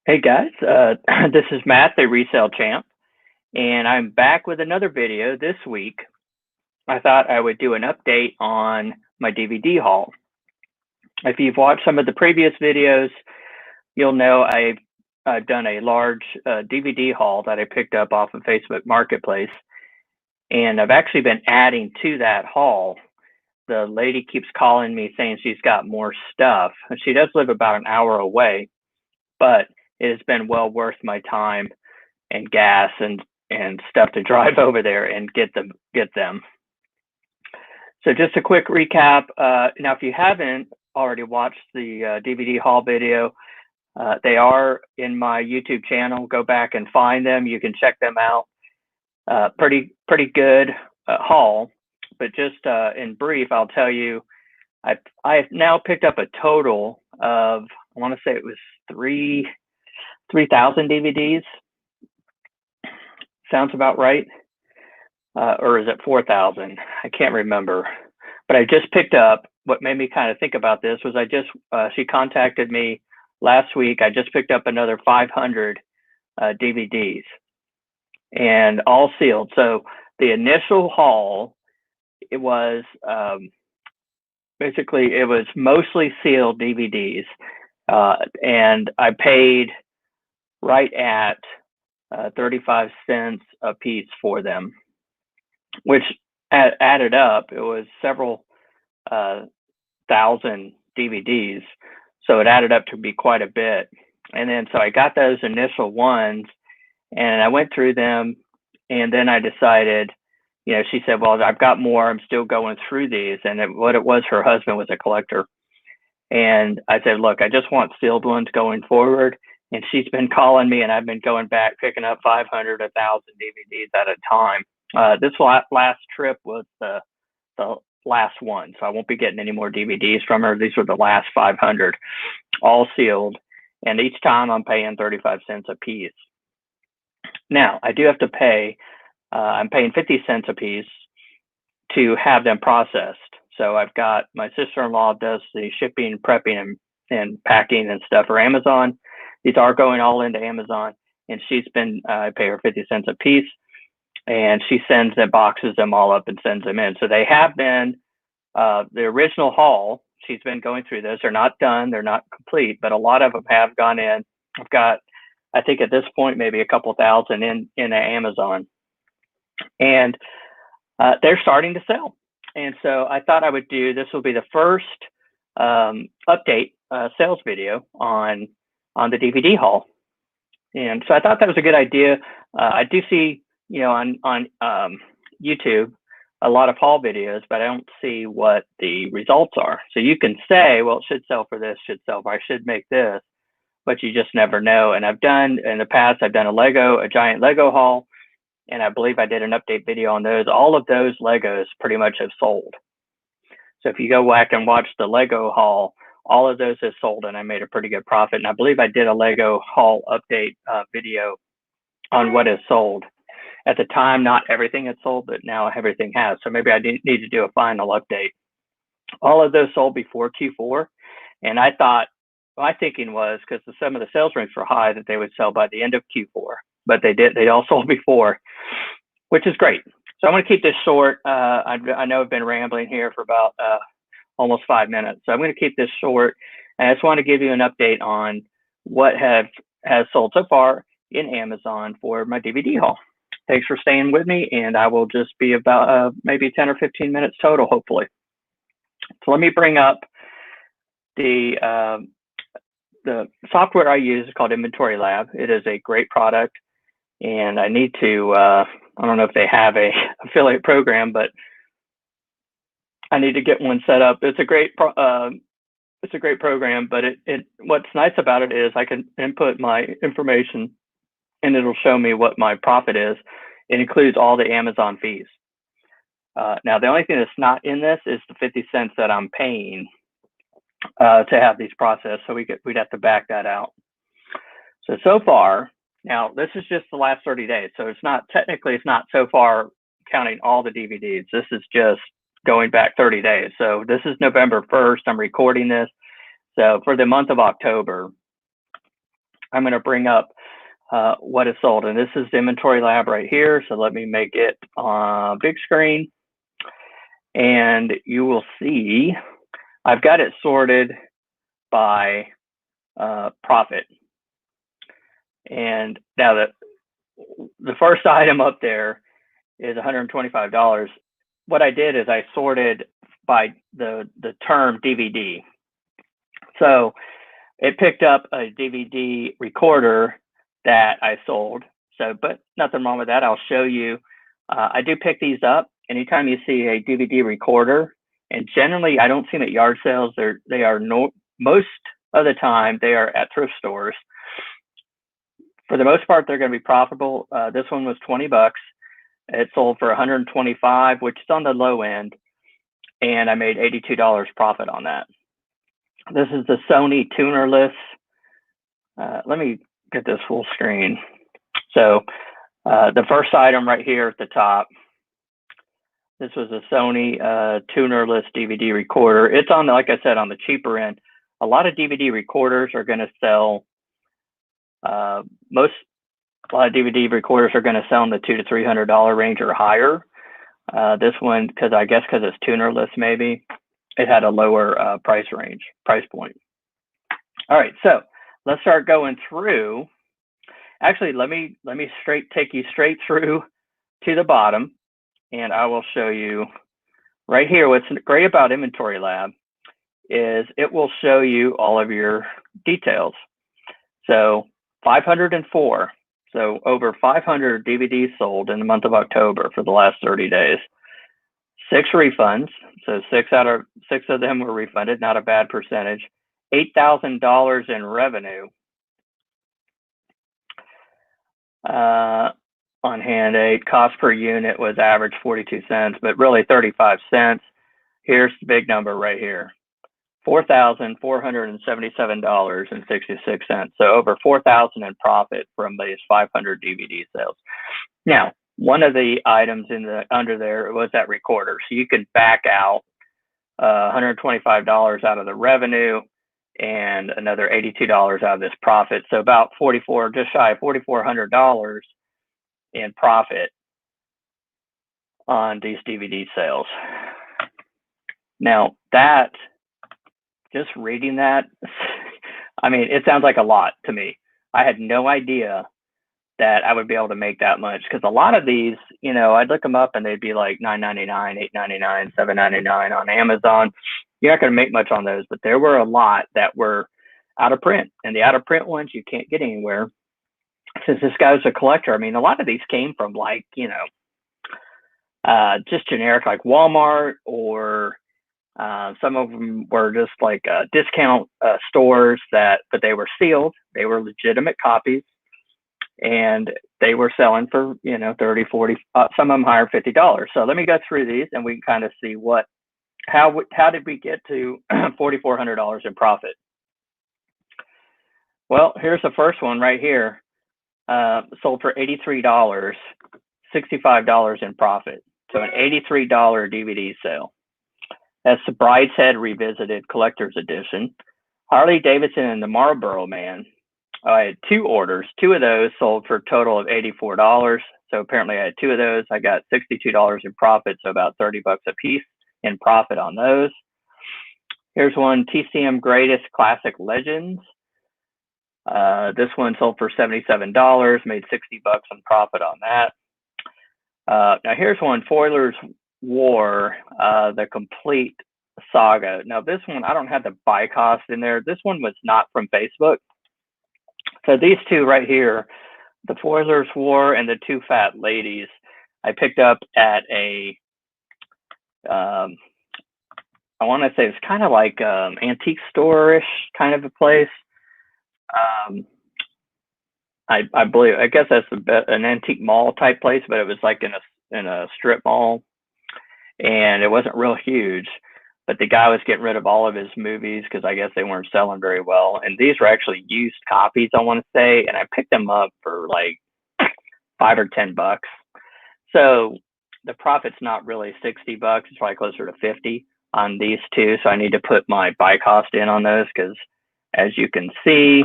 Hey guys, this is Matt, the Resale Champ, and I'm back with another video this week. I thought I would do an update on my DVD haul. If you've watched some of the previous videos, you'll know I've done a large DVD haul that I picked up off of Facebook Marketplace, and I've actually been adding to that haul. The lady keeps calling me saying she's got more stuff. She does live about an hour away, but it has been well worth my time and gas and stuff to drive over there and get them. So just a quick recap. Now, if you haven't already watched the DVD haul video, they are in my YouTube channel. Go back and find them. You can check them out. Pretty good haul. But just in brief, I'll tell you, I've now picked up a total of, I want to say it was 3,000 DVDs. Sounds about right. Or is it 4,000? I can't remember. But I just picked up, what made me kind of think about this was she contacted me last week. I just picked up another 500 DVDs and all sealed. So the initial haul, it was basically, it was mostly sealed DVDs. And I paid right at 35 cents a piece for them, which added up, it was several thousand DVDs. So it added up to be quite a bit. And then so I got those initial ones and I went through them. And then I decided, she said, well, I've got more. I'm still going through these. And what it was, her husband was a collector. And I said, look, I just want sealed ones going forward. And she's been calling me, and I've been going back, picking up 500, 1,000 DVDs at a time. This last trip was the last one, so I won't be getting any more DVDs from her. These were the last 500, all sealed, and each time I'm paying 35 cents a piece. Now, I do have to pay, I'm paying 50 cents a piece to have them processed. So I've got, my sister-in-law does the shipping, prepping, and packing and stuff for Amazon. These are going all into Amazon, and I pay her 50 cents a piece, and she sends them, boxes them all up and sends them in. So they have been, the original haul, she's been going through those. They're not done, they're not complete, but a lot of them have gone in. I've got, I think at this point, maybe a couple thousand in Amazon, and they're starting to sell. And so I thought I would this will be the first update sales video on the DVD haul. And so I thought that was a good idea. I do see, on YouTube, a lot of haul videos, but I don't see what the results are. So you can say, well, it should sell for this, should sell for, I should make this, but you just never know. And I've done, in the past, I've done a giant Lego haul, and I believe I did an update video on those. All of those Legos pretty much have sold. So if you go back and watch the Lego haul, all of those have sold, and I made a pretty good profit. And I believe I did a Lego haul update video on what has sold. At the time, not everything had sold, but now everything has. So maybe I need to do a final update. All of those sold before Q4. And I thought, my thinking was, because some of the sales rates were high, that they would sell by the end of Q4. But they did. They all sold before, which is great. So I'm going to keep this short. I know I've been rambling here for about almost 5 minutes. So I'm going to keep this short. And I just want to give you an update on what has sold so far in Amazon for my DVD haul. Thanks for staying with me, and I will just be about maybe 10 or 15 minutes total, hopefully. So let me bring up the software I use is called Inventory Lab. It is a great product, and I need to, I don't know if they have a affiliate program, but I need to get one set up. It's a great program, but what's nice about it is I can input my information and it'll show me what my profit is. It includes all the Amazon fees. Now, the only thing that's not in this is the 50 cents that I'm paying to have these processed. So we'd have to back that out. So far, now this is just the last 30 days. So it's not so far counting all the DVDs. This is just going back 30 days. So this is November 1st. I'm recording this. So for the month of October, I'm going to bring up what is sold. And this is the Inventory Lab right here. So let me make it on big screen. And you will see I've got it sorted by profit. And now the first item up there is $125. What I did is I sorted by the term DVD. So it picked up a DVD recorder that I sold. So, but nothing wrong with that. I'll show you. I do pick these up anytime you see a DVD recorder, and generally I don't see them at yard sales. Most of the time they are at thrift stores. For the most part, they're going to be profitable. This one was $20. It sold for $125, which is on the low end, and I made $82 profit on that. This is the Sony tunerless. Let me get this full screen. So the first item right here at the top, this was a Sony tunerless DVD recorder. It's on, like I said, on the cheaper end. A lot of DVD recorders are going to sell. A lot of DVD recorders are going to sell in the $200 to $300 range or higher. This one, because it's tunerless, maybe it had a lower price point. All right, so let's start going through. Actually, let me take you straight through to the bottom, and I will show you right here. What's great about Inventory Lab is it will show you all of your details. So 504. So over 500 DVDs sold in the month of October for the last 30 days. 6 refunds. So 6 of them were refunded, not a bad percentage. $8,000 in revenue on hand aid. Cost per unit was average 42 cents, but really 35 cents. Here's the big number right here. $4,477.66. So over $4,000 in profit from these 500 DVD sales. Now, one of the items under there was that recorder. So you can back out $125 out of the revenue and another $82 out of this profit. So about just shy of $4,400 in profit on these DVD sales. Now just reading that, I mean, it sounds like a lot to me. I had no idea that I would be able to make that much, because a lot of these, I'd look them up and they'd be like $9.99, $8.99, $7.99 on Amazon. You're not going to make much on those, but there were a lot that were out of print, and the out of print ones you can't get anywhere. Since this guy was a collector, I mean, a lot of these came from just generic like Walmart, or some of them were just like discount stores but they were sealed. They were legitimate copies, and they were selling for, 30, 40, some of them higher, $50. So let me go through these and we can kind of see how did we get to $4,400 in profit? Well, here's the first one right here. Sold for $83, $65 in profit. So an $83 DVD sale. That's the Brideshead Revisited Collector's Edition. Harley Davidson and the Marlboro Man. I had 2 orders. 2 of those sold for a total of $84. So apparently I had 2 of those. I got $62 in profit, so about $30 a piece in profit on those. Here's one, TCM Greatest Classic Legends. This one sold for $77, made $60 in profit on that. Now here's one, Foiler's War, the complete saga. Now this one, I don't have the buy cost in there. This one was not from Facebook. So these 2 right here, the Foiler's War and the 2 Fat Ladies, I picked up at I want to say it's kind of like antique store-ish kind of a place. I believe, I guess that's an antique mall type place, but it was like in a strip mall, and it wasn't real huge. But the guy was getting rid of all of his movies because I guess they weren't selling very well. And these were actually used copies, I want to say, and I picked them up for like $5 or $10. So the profit's not really $60. It's probably closer to 50 on these 2. So I need to put my buy cost in on those, because as you can see,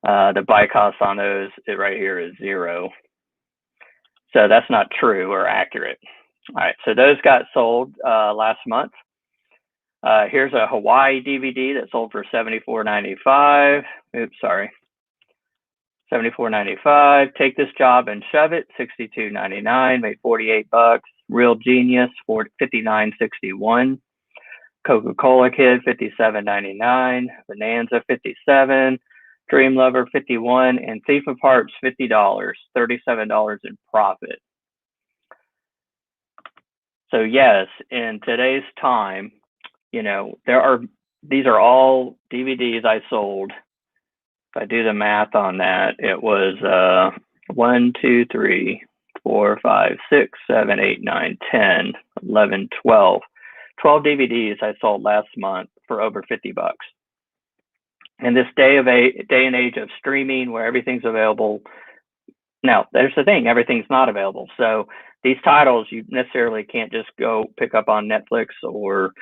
The buy cost on those right here is 0. So that's not true or accurate. All right, so those got sold last month. Here's a Hawaii DVD that sold for $74.95. Oops, sorry. $74.95. Take This Job and Shove It, $62.99. Made $48. Real Genius, $59.61. Coca-Cola Kid, $57.99. Bonanza, $57. Dream Lover, $51. And Thief of Hearts, $50. $37 in profit. So yes, in today's time, these are all DVDs I sold. If I do the math on that, it was 1, 2, 3, 4, 5, 6, 7, 8, 9, 10, 11, 12. 12 DVDs I sold last month for over $50. In this day and age of streaming where everything's available. Now, there's the thing, everything's not available. So these titles you necessarily can't just go pick up on Netflix or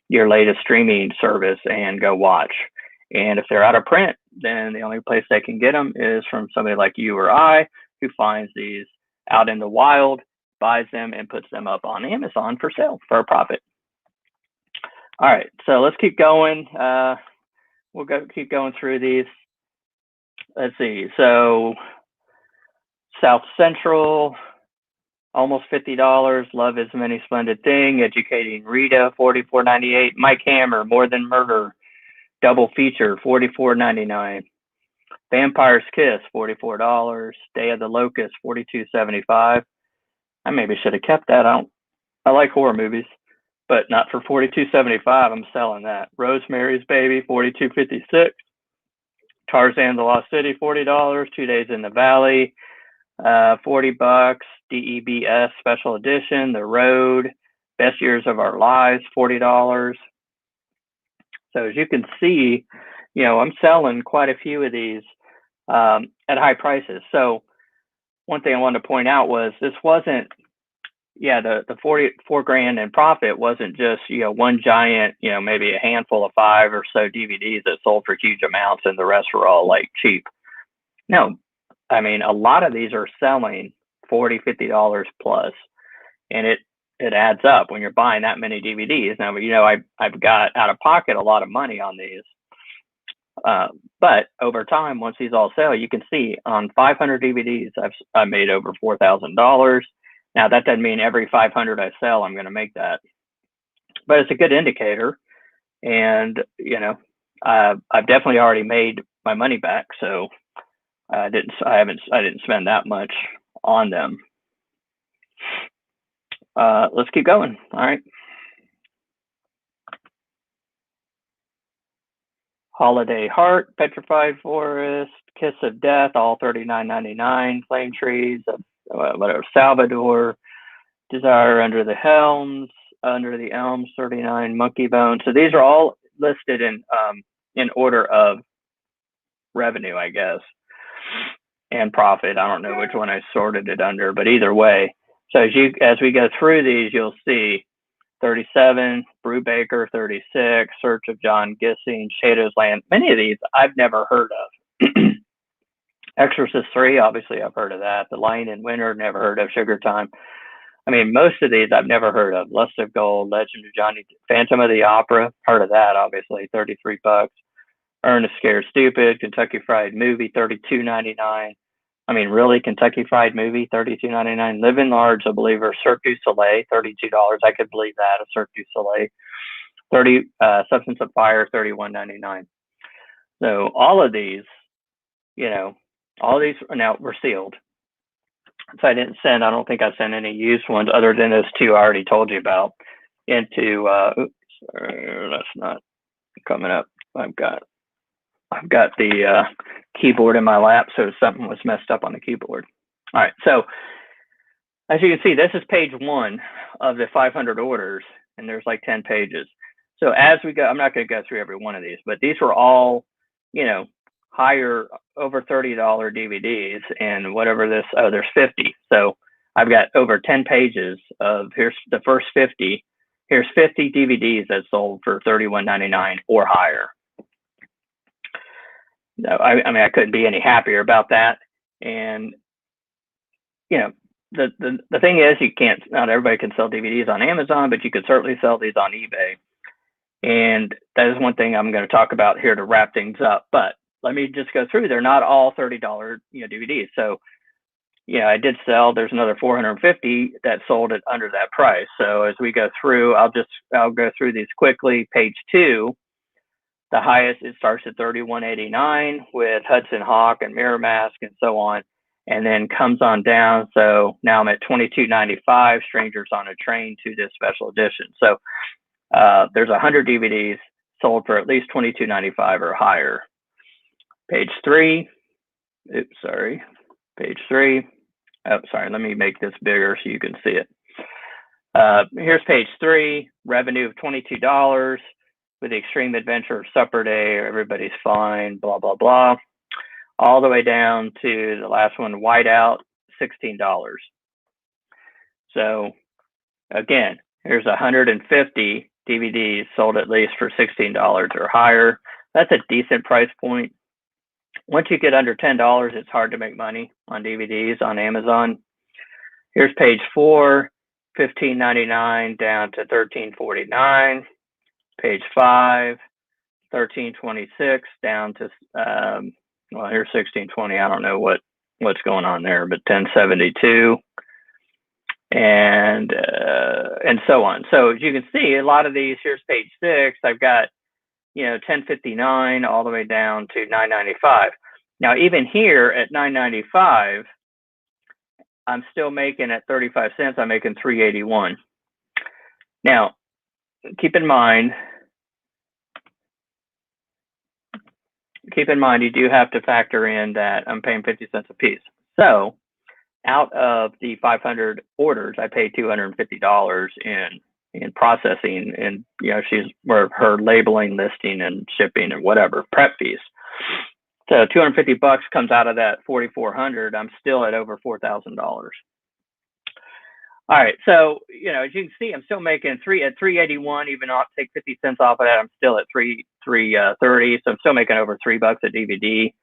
your latest streaming service and go watch. And if they're out of print, then the only place they can get them is from somebody like you or I, who finds these out in the wild, buys them, and puts them up on Amazon for sale for a profit. All right, so let's keep going. We'll keep going through these. Let's see. So South Central, almost $50. Love Is Many Splendid Thing. Educating Rita, $44.98. Mike Hammer, More Than Murder, double feature, $44.99. Vampire's Kiss, $44. Day of the Locust, $42.75. I maybe should have kept that. I like horror movies, but not for $42.75. I'm selling that. Rosemary's Baby, $42.56. Tarzan the Lost City, $40. 2 Days in the Valley, $40. DEBS Special Edition, The Road, Best Years of Our Lives, $40. So as you can see, I'm selling quite a few of these at high prices. So one thing I wanted to point out was this wasn't, the 44 grand in profit wasn't just, one giant, maybe a handful of 5 or so DVDs that sold for huge amounts and the rest were all like cheap. No, I mean, a lot of these are selling $40, $50 plus, and it adds up when you're buying that many DVDs. Now, I've got out of pocket a lot of money on these. But over time, once these all sell, you can see on 500 DVDs, I've made over $4,000. Now, that doesn't mean every 500 I sell, I'm going to make that, but it's a good indicator. And, I've definitely already made my money back. So I didn't spend that much on them. Let's keep going. All right. Holiday Heart, Petrified Forest, Kiss of Death, all $39.99. Flame Trees, whatever. Salvador, Desire Under the Elms, $39. Monkey Bone. So these are all listed in order of revenue, I guess, and profit. I don't know which one I sorted it under, but either way. So as we go through these, you'll see 37, Brubaker, 36, Search of John Gissing, Shadow's Land. Many of these I've never heard of. Exorcist 3, obviously I've heard of that. The Lion in Winter, never heard of. Sugar Time. I mean, most of these I've never heard of. Lust of Gold, Legend of Johnny, Phantom of the Opera, heard of that, obviously, $33. Ernest Scared Stupid, Kentucky Fried Movie, $32.99. I mean, really, Kentucky Fried Movie, $32.99. Living Large, a Believer, Cirque du Soleil, $32. I could believe that, a Cirque du Soleil. Substance of Fire, $31.99. So all of these, all these now were sealed. So I don't think I sent any used ones other than those 2 I already told you about into, that's not coming up. I've got the keyboard in my lap, so something was messed up on the keyboard. All right, so as you can see, this is page 1 of the 500 orders, and there's like 10 pages. So as we go, I'm not going to go through every one of these, but these were all, higher, over $30 DVDs, and whatever this, there's 50. So I've got over 10 pages of, here's the first 50. Here's 50 DVDs that sold for $31.99 or higher. No, I mean, I couldn't be any happier about that. And you know, the thing is, you can't. Not everybody can sell DVDs on Amazon, but you could certainly sell these on eBay. And that is one thing I'm going to talk about here to wrap things up. But let me just go through. They're not all $30, DVDs. So I did sell. There's another 450 that sold it under that price. So as we go through, I'll go through these quickly. Page 2, the highest, it starts at $31.89 with Hudson Hawk and Miramask and so on, and then comes on down. So now I'm at $22.95. Strangers on a Train to this special edition. So there's 100 DVDs sold for at least $22.95 or higher. Page 3. Oops, sorry. Page 3. Oh, sorry. Let me make this bigger so you can see it. Here's page 3. Revenue of $22 with the Extreme Adventure of Supper Day. Everybody's fine. Blah blah blah. All the way down to the last one, Whiteout, $16. So again, here's 150 DVDs sold at least for $16 or higher. That's a decent price point. Once you get under $10, it's hard to make money on DVDs on Amazon. Here's page 4, $15.99 down to $13.49. Page 5, $13.26 down to well, here's $16.20. I don't know what's going on there, but $10.72. And so on. So as you can see, a lot of these, here's page 6, I've got $10.59 all the way down to $9.95. Now even here at $9.95, I'm still making at 35 cents. I'm making $3.81. Now keep in mind you do have to factor in that I'm paying 50 cents a piece. So out of the 500 orders, I paid $250 in processing, and she's her labeling, listing, and shipping, and whatever prep fees. So $250 comes out of that 4,400. I'm still at over $4,000. All right, so as you can see, I'm still making at $3.81. Even though I'll take 50 cents off of that, I'm still at $3.30. So I'm still making over $3 a DVD.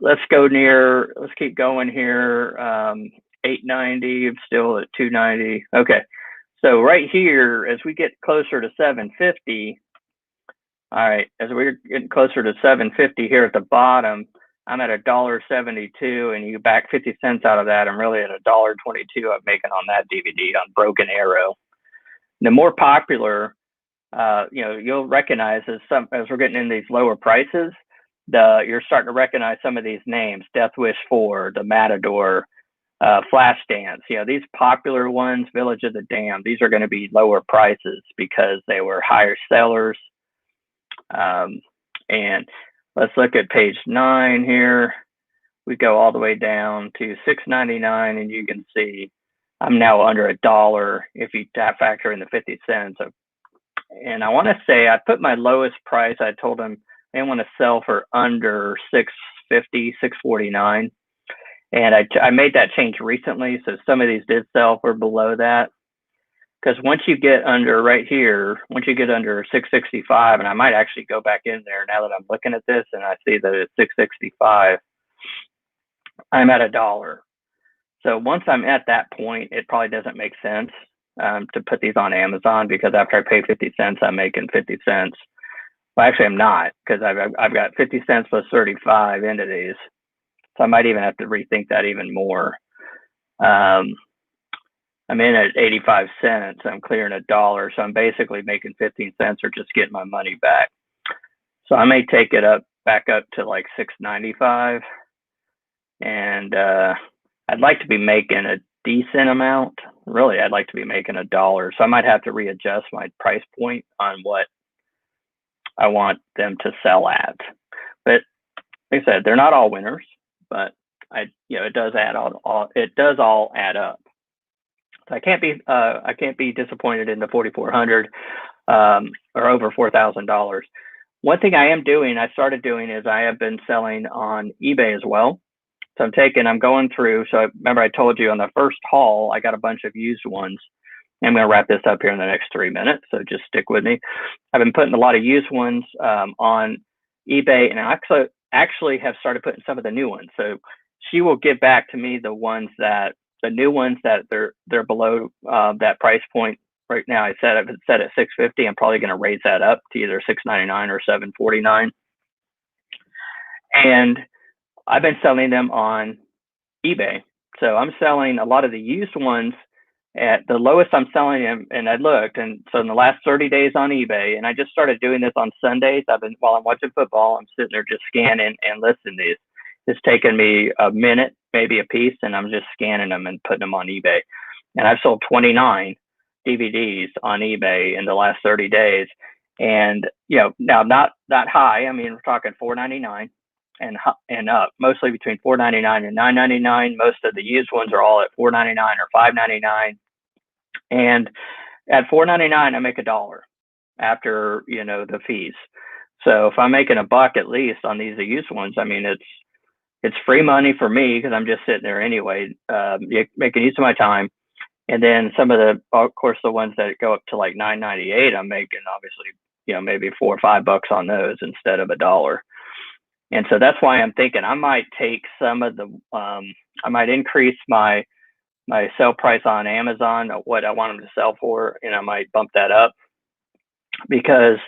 Let's keep going here. $8.90. I'm still at $2.90. Okay. So right here, as we get closer to $7.50, all right, as we're getting closer to $7.50 here at the bottom, I'm at $1.72, and you back 50 cents out of that, I'm really at $1.22 I'm making on that DVD on Broken Arrow. The more popular, you'll recognize as we're getting in these lower prices, you're starting to recognize some of these names: Death Wish 4, The Matador, Flashdance. These popular ones, Village of the Damned, these are going to be lower prices because they were higher sellers. And let's look at page 9 here. We go all the way down to $6.99, and you can see I'm now under $1 if you factor in the 50 cents. And I want to say I put my lowest price. I told them I didn't want to sell for under $6.50, $6.49. And I made that change recently, so some of these did sell for below that. Because once you get under right here, once you get under $6.65, and I might actually go back in there now that I'm looking at this and I see that it's $6.65, I'm at $1. So once I'm at that point, it probably doesn't make sense to put these on Amazon, because after I pay 50 cents, I'm making 50 cents. Well, actually, I'm not, because I've got 50 cents plus 35 into these. So I might even have to rethink that even more. I'm in at 85 cents. I'm clearing $1. So I'm basically making 15 cents or just getting my money back. So I may take it back up to like $6.95. And I'd like to be making a decent amount. Really, I'd like to be making $1. So I might have to readjust my price point on what I want them to sell at. But like I said, they're not all winners, but it does all add up. So I can't be disappointed in the 4,400 or over $4,000. One thing I started doing is I have been selling on eBay as well. So I'm going through. So remember I told you on the first haul, I got a bunch of used ones. I'm going to wrap this up here in the next 3 minutes. So just stick with me. I've been putting a lot of used ones on eBay, and actually have started putting some of the new ones. So she will give back to me the new ones that they're below that price point. Right now, it's set at $650. I'm probably going to raise that up to either $699 or $749. And I've been selling them on eBay. So I'm selling a lot of the used ones at the lowest I'm selling them. And I looked, and so in the last 30 days on eBay, and I just started doing this on Sundays. While I'm watching football, I'm sitting there just scanning and listing these. It's taken me a minute, maybe a piece, and I'm just scanning them and putting them on eBay. And I've sold 29 DVDs on eBay in the last 30 days. And, now not that high. I mean, we're talking $4.99 and up, mostly between $4.99 and $9.99. Most of the used ones are all at $4.99 or $5.99. And at $4.99, I make $1 after, the fees. So if I'm making $1 at least on these used ones, I mean, it's free money for me because I'm just sitting there anyway, making use of my time. And then of course, the ones that go up to like $9.98, I'm making obviously, maybe $4 or $5 on those instead of $1. And so that's why I'm thinking I might take some of I might increase my sell price on Amazon, what I want them to sell for, and I might bump that up because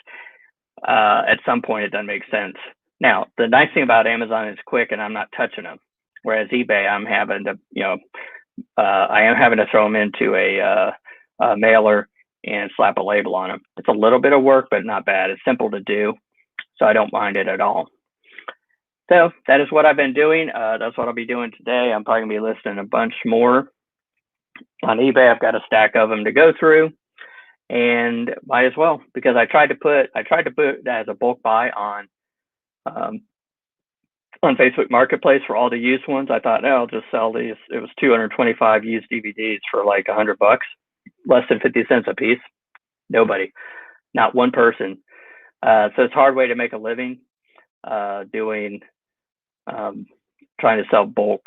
at some point it doesn't make sense. Now, the nice thing about Amazon is quick and I'm not touching them. Whereas eBay, I'm having to, I am having to throw them into a mailer and slap a label on them. It's a little bit of work, but not bad. It's simple to do, so I don't mind it at all. So that is what I've been doing. That's what I'll be doing today. I'm probably gonna be listing a bunch more on eBay. I've got a stack of them to go through, and might as well, because I tried to put that as a bulk buy on Facebook Marketplace for all the used ones. I thought, I'll just sell these. It was 225 used DVDs for like $100, less than 50 cents a piece. Nobody, not one person. So it's a hard way to make a living doing trying to sell bulk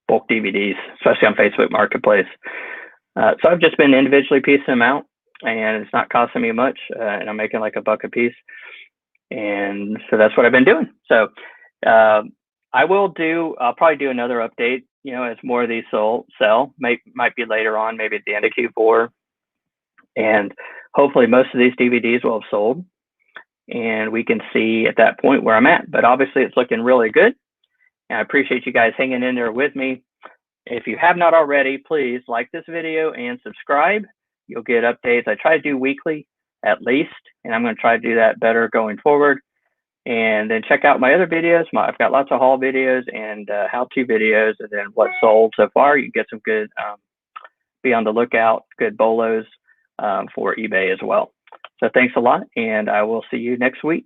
DVDs, especially on Facebook Marketplace. So I've just been individually piecing them out, and it's not costing me much, and I'm making like $1 a piece. And so that's what I've been doing. So I'll probably do another update, as more of these sell. Might be later on, maybe at the end of Q4. And hopefully most of these DVDs will have sold, and we can see at that point where I'm at. But obviously it's looking really good. And I appreciate you guys hanging in there with me. If you have not already, please like this video and subscribe. You'll get updates. I try to do weekly at least, and I'm going to try to do that better going forward. And then check out my other videos. I've got lots of haul videos and how-to videos, and then what sold so far. You can get some good, be on the lookout, good bolos for eBay as well. So thanks a lot, and I will see you next week.